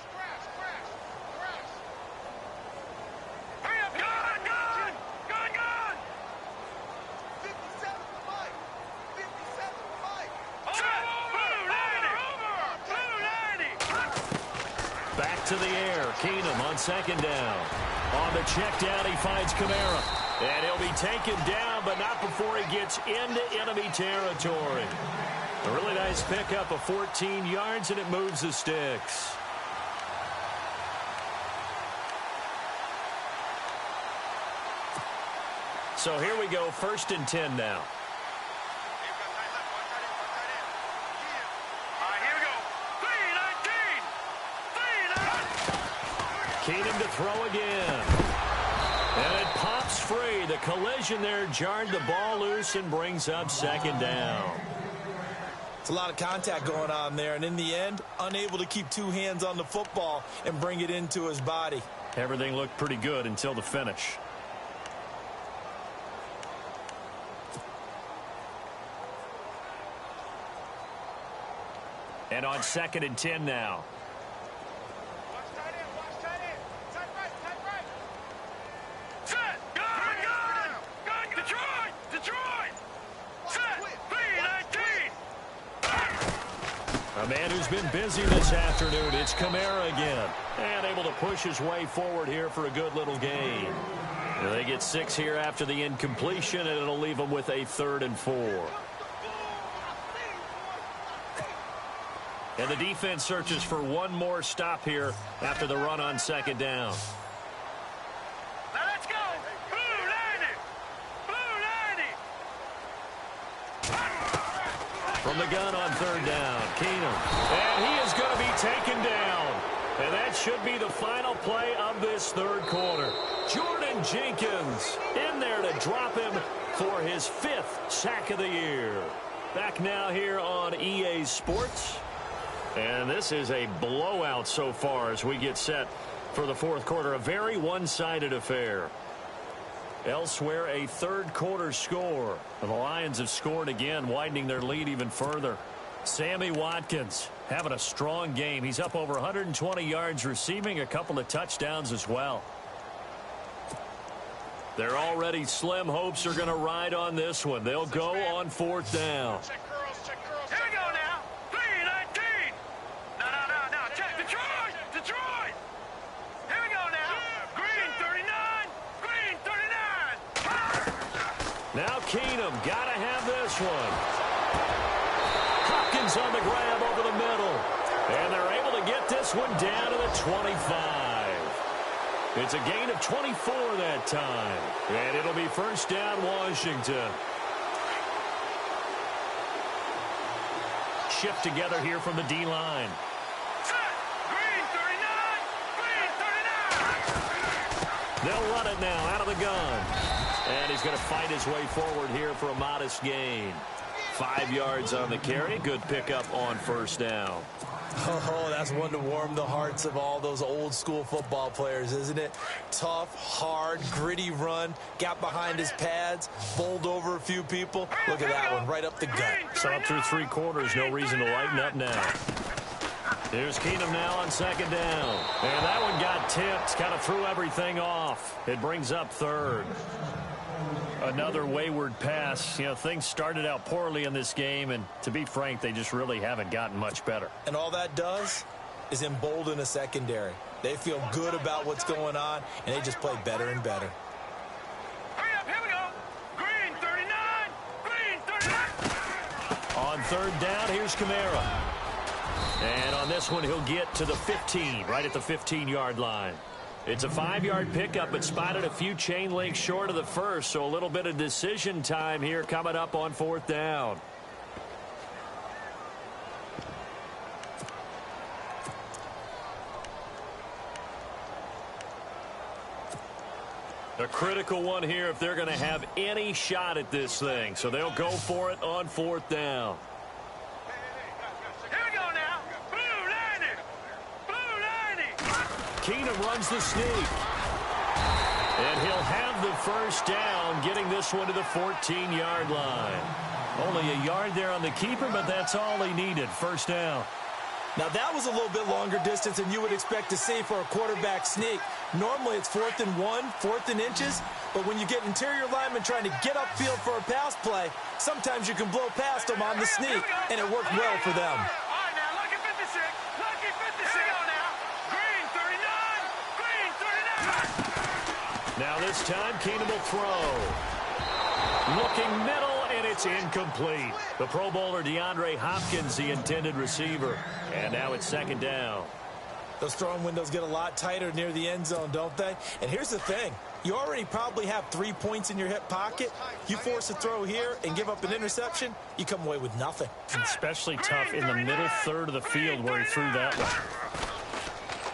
Speaker 2: Back to the air. Keenum on 2nd down. On the check down, he finds Kamara. And he'll be taken down, but not before he gets into enemy territory. A really nice pickup of 14 yards, and it moves the sticks. So here we go, 1st and 10 now. Keenum to throw again. And it pops free. The collision there jarred the ball loose and brings up 2nd down.
Speaker 3: It's a lot of contact going on there, and in the end, unable to keep 2 hands on the football and bring it into his body.
Speaker 2: Everything looked pretty good until the finish. And on 2nd and 10 now. A man who's been busy this afternoon, it's Kamara again. And able to push his way forward here for a good little gain. And they get 6 here after the incompletion, and it'll leave them with a 3rd and 4. And the defense searches for one more stop here after the run on 2nd down.
Speaker 4: Now let's go! Blue 90! Blue 90!
Speaker 2: From the gun on 3rd down, Keenum. And he is going to be taken down. And that should be the final play of this 3rd quarter. Jordan Jenkins in there to drop him for his 5th sack of the year. Back now here on EA Sports. And this is a blowout so far as we get set for the 4th quarter. A very one-sided affair. Elsewhere, a 3rd quarter score. The Lions have scored again, widening their lead even further. Sammy Watkins having a strong game. He's up over 120 yards receiving, a couple of touchdowns as well. Their already slim hopes are going to ride on this one. They'll go on 4th down.
Speaker 4: Here we go now. 3-19. No. Check Detroit. Detroit. Here we go now. Green 39. Green 39.
Speaker 2: Now Keenum got to have this one. Hopkins on the grab over the middle. And they're able to get this one down to the 25. It's a gain of 24 that time. And it'll be 1st down Washington. Shift together here from the D-line.
Speaker 4: Set. Green 39.
Speaker 2: They'll run it now out of the gun. And he's going to fight his way forward here for a modest gain. 5 yards on the carry. Good pickup on first down.
Speaker 3: Oh, that's one to warm the hearts of all those old-school football players, isn't it? Tough, hard, gritty run. Got behind his pads, bowled over a few people. Look at that one, right up the gut.
Speaker 2: So up through 3 quarters, no reason to lighten up now. Here's Keenum now on second down. And that one got tipped, kind of threw everything off. It brings up third. Another wayward pass. You know, things started out poorly in this game, and to be frank, they just really haven't gotten much better.
Speaker 3: And all that does is embolden a secondary. They feel good about what's going on, and they just play better and better.
Speaker 4: Hurry up, here we go. Green 39. Green 39.
Speaker 2: On third down, here's Kamara. And on this one, he'll get to the 15, right at the 15-yard line. It's a 5-yard pickup, but spotted a few chain links short of the first, so a little bit of decision time here coming up on fourth down. A critical one here if they're going to have any shot at this thing, so they'll go for it on fourth down.
Speaker 4: Here we go now. Blue 90. Blue 90.
Speaker 2: Keenum runs the sneak. And he'll have the first down, getting this one to the 14-yard line. Only a yard there on the keeper, but that's all he needed. First down.
Speaker 3: Now, that was a little bit longer distance than you would expect to see for a quarterback sneak. Normally, it's 4th and 1, 4th and inches. But when you get interior linemen trying to get upfield for a pass play, sometimes you can blow past them on the sneak, and it worked well for them.
Speaker 4: All right, now, lucky 56. Lucky 56. Here we go now. Green 39. Green 39.
Speaker 2: Now this time, Keenum will throw. Looking middle, and it's incomplete. The Pro Bowler DeAndre Hopkins, the intended receiver. And now it's second down.
Speaker 3: Those throwing windows get a lot tighter near the end zone, don't they? And here's the thing. You already probably have 3 points in your hip pocket. You force a throw here and give up an interception, you come away with nothing.
Speaker 2: Especially tough in the middle third of the field where he threw that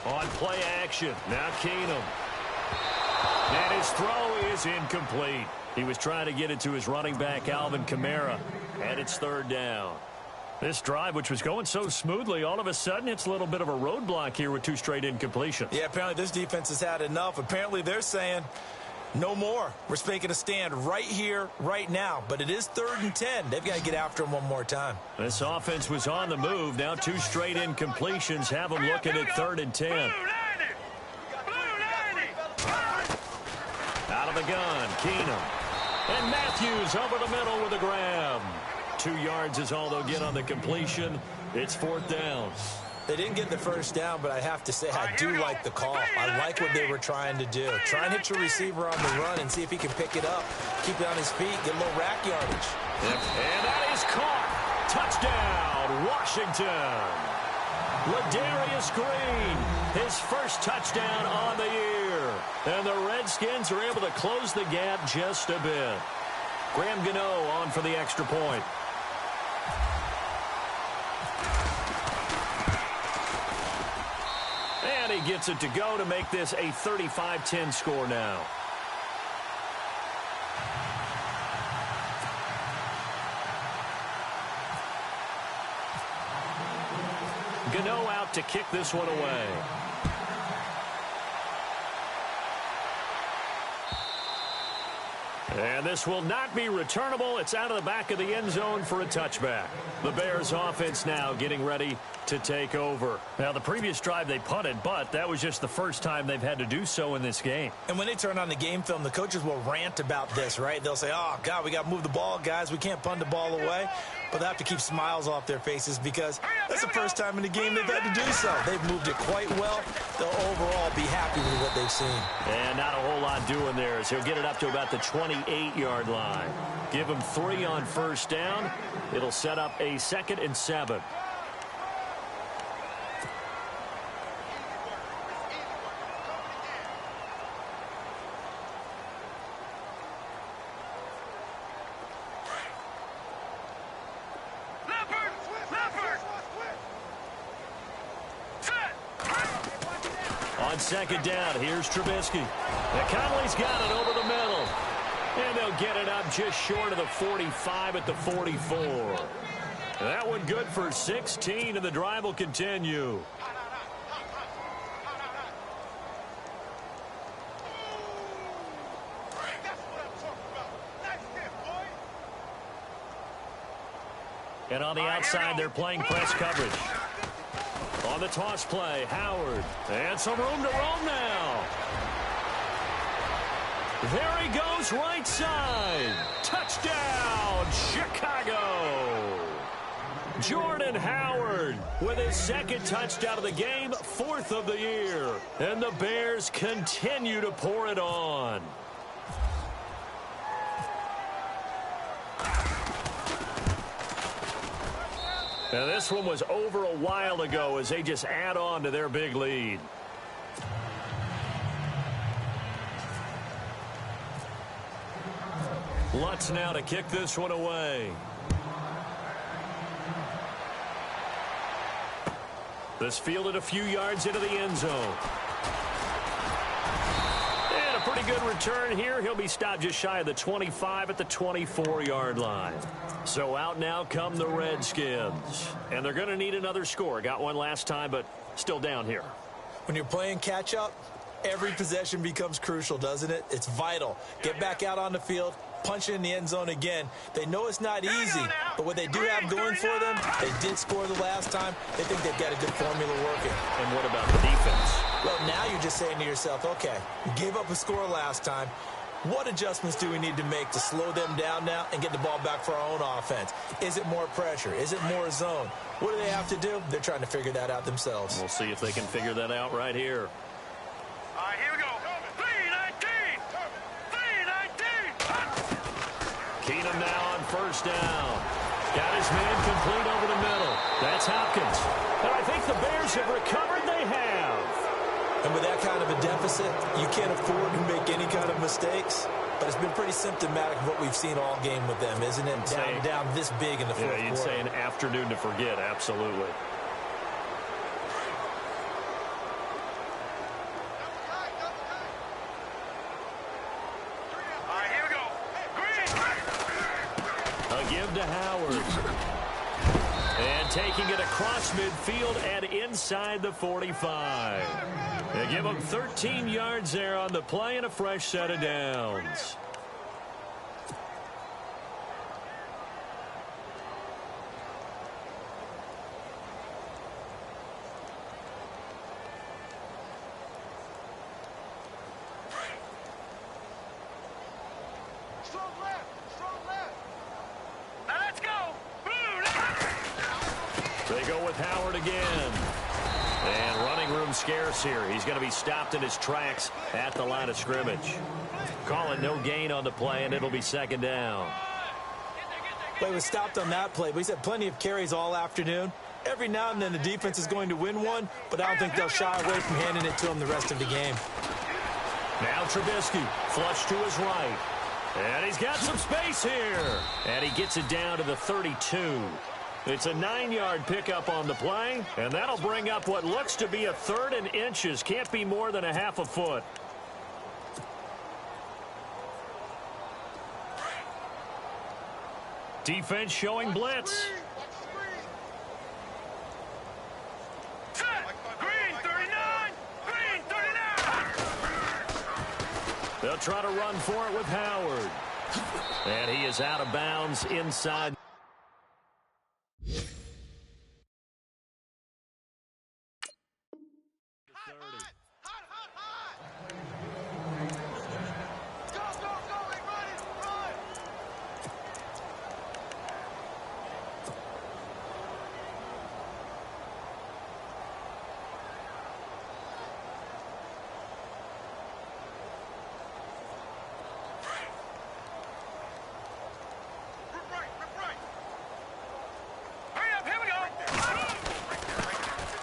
Speaker 2: one. On play action, now Keenum. And his throw is incomplete. He was trying to get it to his running back, Alvin Kamara, and it's third down. This drive, which was going so smoothly, all of a sudden it's a little bit of a roadblock here with 2 straight incompletions.
Speaker 3: Yeah, apparently this defense has had enough. Apparently they're saying no more. We're making a stand right here, right now. But it is 3rd and 10. They've got to get after him one more time.
Speaker 2: This offense was on the move. Now 2 straight incompletions have them looking at 3rd and 10.
Speaker 4: Blue 90. Blue 90.
Speaker 2: Out of the gun, Keenum. And Matthews over the middle with a grab. 2 yards is all they'll get on the completion. It's 4th down.
Speaker 3: They didn't get the first down, but I have to say I do like the call. I like what they were trying to do. Try and hit your receiver on the run and see if he can pick it up. Keep it on his feet, get a little rack yardage.
Speaker 2: And that is caught. Touchdown, Washington. Ladarius Green, his first touchdown on the year. And the Redskins are able to close the gap just a bit. Graham Gano on for the extra point. And he gets it to go to make this a 35-10 score now. Gano out to kick this one away. And this will not be returnable. It's out of the back of the end zone for a touchback. The Bears offense now getting ready to take over. Now, the previous drive they punted, but that was just the first time they've had to do so in this game.
Speaker 3: And when they turn on the game film, the coaches will rant about this, right? They'll say, oh, God, we got to move the ball, guys. We can't punt the ball away. But they have to keep smiles off their faces because that's the first time in the game they've had to do so. They've moved it quite well. They'll overall be happy with what they've seen.
Speaker 2: And not a whole lot doing there as he'll get it up to about the 28-yard line. Give him 3 on first down. It'll set up a 2nd and 7. On second down, here's Trubisky. And Conley's got it over the middle. And they'll get it up just short of the 45 at the 44. That one good for 16, and the drive will continue. And on the outside, they're playing press coverage. On the toss play, Howard. And some room to roam now. There he goes, right side. Touchdown, Chicago. Jordan Howard with his second touchdown of the game, 4th of the year. And the Bears continue to pour it on. Now this one was over a while ago as they just add on to their big lead. Lutz now to kick this one away. This fielded a few yards into the end zone. And a pretty good return here. He'll be stopped just shy of the 25 at the 24-yard line. So out now come the Redskins. And they're going to need another score. Got one last time, but still down here.
Speaker 3: When you're playing catch-up, every possession becomes crucial, doesn't it? It's vital. Get back out on the field, punch it in the end zone again. They know it's not easy, but what they do have going for them, they did score the last time. They think they've got a good formula working.
Speaker 2: And what about the defense?
Speaker 3: Well, now you're just saying to yourself, okay, we gave up a score last time. What adjustments do we need to make to slow them down now and get the ball back for our own offense? Is it more pressure? Is it more zone? What do they have to do? They're trying to figure that out themselves.
Speaker 2: We'll see if they can figure that out right here.
Speaker 4: All right, here we go. 3-19.
Speaker 2: Keenum now on first down. Got his man complete over the middle. That's Hopkins. And I think the Bears have recovered. They have.
Speaker 3: And with that kind of a deficit, you can't afford to make any kind of mistakes. But it's been pretty symptomatic of what we've seen all game with them, isn't it? Down this big in the fourth quarter.
Speaker 2: Yeah, you'd say an afternoon to forget, absolutely.
Speaker 4: All right, here we go. Green.
Speaker 2: A give to Howard. And taking it across midfield and inside the 45. They give him 13 yards there on the play and a fresh set of downs.
Speaker 4: Strong left. Now let's go. Blue left.
Speaker 2: They go with Howard again. And running room scarce here. He's going to be stopped in his tracks at the line of scrimmage. Call it no gain on the play, and it'll be second down.
Speaker 3: Well, he was stopped on that play, but he's had plenty of carries all afternoon. Every now and then the defense is going to win one, but I don't think they'll shy away from handing it to him the rest of the game.
Speaker 2: Now Trubisky, flush to his right. And he's got some space here. And he gets it down to the 32. It's a 9-yard pickup on the play, and that'll bring up what looks to be a 3rd and inches. Can't be more than a half a foot. Defense showing blitz.
Speaker 4: Set. Green 39. Green 39.
Speaker 2: They'll try to run for it with Howard. And he is out of bounds inside.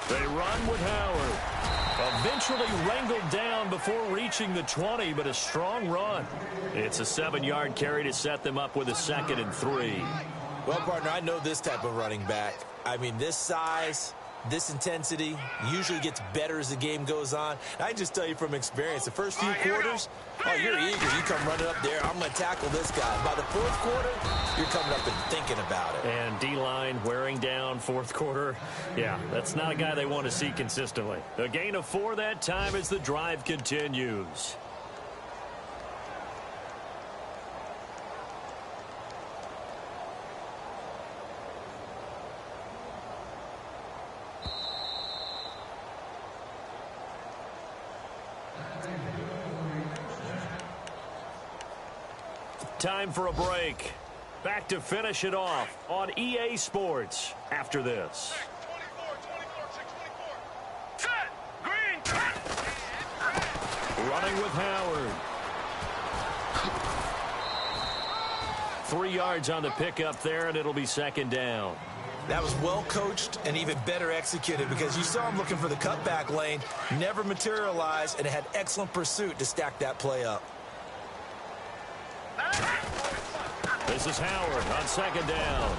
Speaker 2: They run with Howard. Eventually wrangled down before reaching the 20, but a strong run. It's a 7-yard carry to set them up with a 2nd and 3.
Speaker 3: Well, partner, I know this type of running back. I mean, this size, This intensity usually gets better as the game goes on. I just tell you from experience, the first few quarters, oh, you're eager. You come running up there, I'm going to tackle this guy. By the fourth quarter, you're coming up and thinking about it.
Speaker 2: And D-line wearing down fourth quarter. Yeah, that's not a guy they want to see consistently. A gain of 4 that time as the drive continues. Time for a break. Back to finish it off on EA Sports after this.
Speaker 4: 24, set, green,
Speaker 2: Running with Howard. 3 yards on the pickup there, and it'll be second down.
Speaker 3: That was well coached and even better executed because you saw him looking for the cutback lane, never materialized, and had excellent pursuit to stack that play up.
Speaker 2: This is Howard on second down.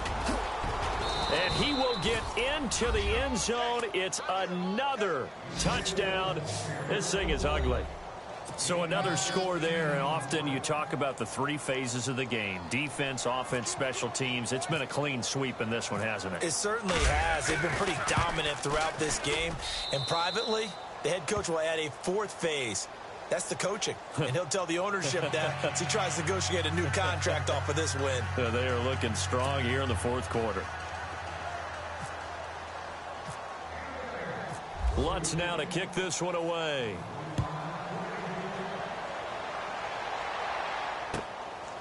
Speaker 2: And he will get into the end zone. It's another touchdown. This thing is ugly. So another score there, and often you talk about the 3 phases of the game. Defense, offense, special teams. It's been a clean sweep in this one, hasn't it?
Speaker 3: It certainly has. They've been pretty dominant throughout this game. And privately, the head coach will add a 4th phase. That's the coaching. And he'll tell the ownership that as he tries to negotiate a new contract off of this win.
Speaker 2: They are looking strong here in the fourth quarter. Lutz now to kick this one away.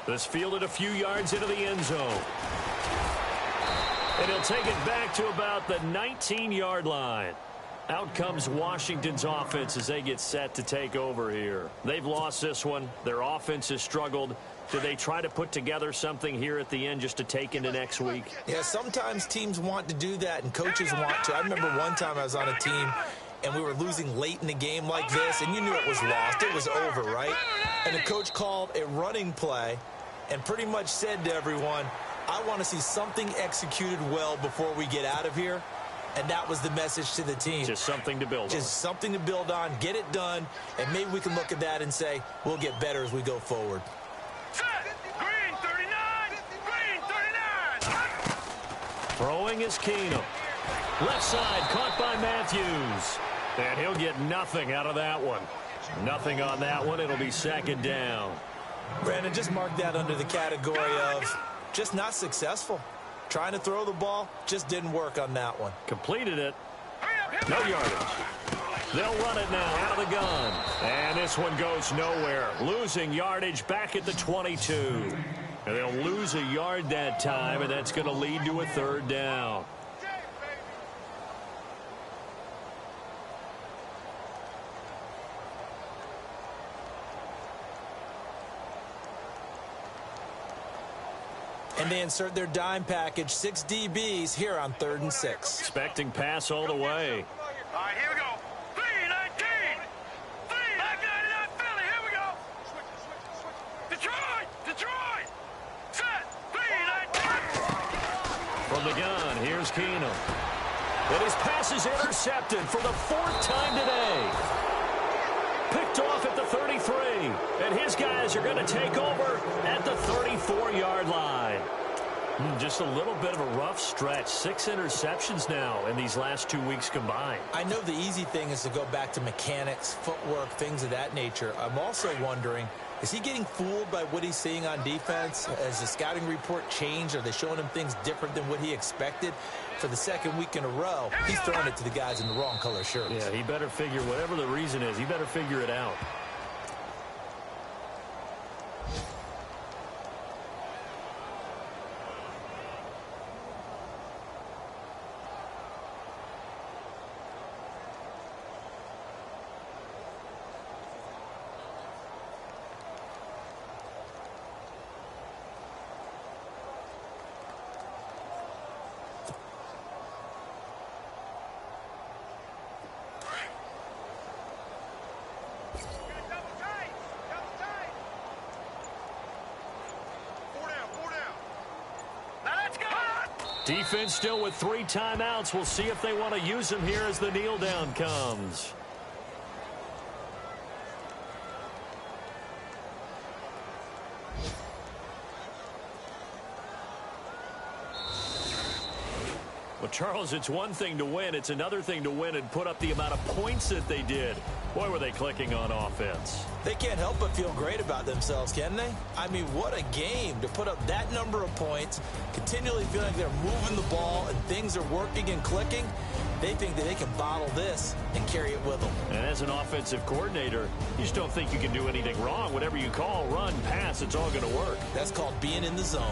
Speaker 2: This fielded a few yards into the end zone. And he'll take it back to about the 19-yard line. Out comes Washington's offense as they get set to take over here. They've lost this one. Their offense has struggled. Do they try to put together something here at the end just to take into next week?
Speaker 3: Yeah, sometimes teams want to do that and coaches want to. I remember one time I was on a team and we were losing late in the game like this, and you knew it was lost. It was over, right? And the coach called a running play and pretty much said to everyone, I want to see something executed well before we get out of here. And that was the message to the team.
Speaker 2: Just something to build on.
Speaker 3: Just something to build on, get it done, and maybe we can look at that and say, we'll get better as we go forward.
Speaker 4: set, green 39, green 39.
Speaker 2: Throwing is Keenum. Left side caught by Matthews. And he'll get nothing out of that one. Nothing on that one. It'll be second down.
Speaker 3: Brandon, just mark that under the category of just not successful. Trying to throw the ball, just didn't work on that one.
Speaker 2: Completed it. No yardage. They'll run it now out of the gun. And this one goes nowhere. Losing yardage back at the 22. And they'll lose a yard that time, and that's going to lead to a third down.
Speaker 3: And they insert their dime package, 6 DBs here on 3rd and 6.
Speaker 2: Expecting pass all the way.
Speaker 4: All right, here we go. 319. 399 Philly. Here we go. Detroit. Set. 319.
Speaker 2: From the gun, here's Keenum. And his pass is intercepted for the 4th time today. Picked off at the 33. And his guys are going to take over at the 34-yard line. Just a little bit of a rough stretch. 6 interceptions now in these last 2 weeks combined.
Speaker 3: I know the easy thing is to go back to mechanics, footwork, things of that nature. I'm also wondering, is he getting fooled by what he's seeing on defense? Has the scouting report changed? Are they showing him things different than what he expected? For the 2nd week in a row, he's throwing it to the guys in the wrong color shirts.
Speaker 2: Yeah, he better figure, whatever the reason is, he better figure it out. Defense still with 3 timeouts. We'll see if they want to use them here as the kneel down comes. Well, Charles, it's one thing to win. It's another thing to win and put up the amount of points that they did. Boy, were they clicking on offense.
Speaker 3: They can't help but feel great about themselves, can they? I mean, what a game to put up that number of points, continually feeling like they're moving the ball and things are working and clicking. They think that they can bottle this and carry it with them.
Speaker 2: And as an offensive coordinator, you just don't think you can do anything wrong. Whatever you call, run, pass, it's all going to work.
Speaker 3: That's called being in the zone.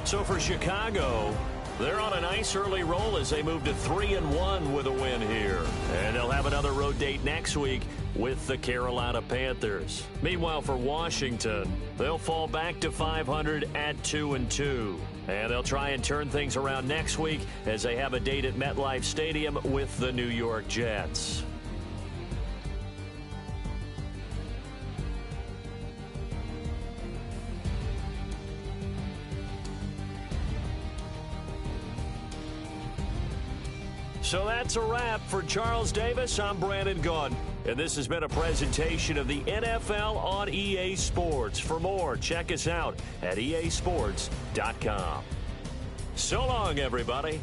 Speaker 2: So for Chicago, they're on a nice early roll as they move to 3-1 with a win here. And they'll have another road date next week with the Carolina Panthers. Meanwhile, for Washington, they'll fall back to 500 at 2-2. And they'll try and turn things around next week as they have a date at MetLife Stadium with the New York Jets. So that's a wrap. For Charles Davis, I'm Brandon Gaudin. And this has been a presentation of the NFL on EA Sports. For more, check us out at easports.com. So long, everybody.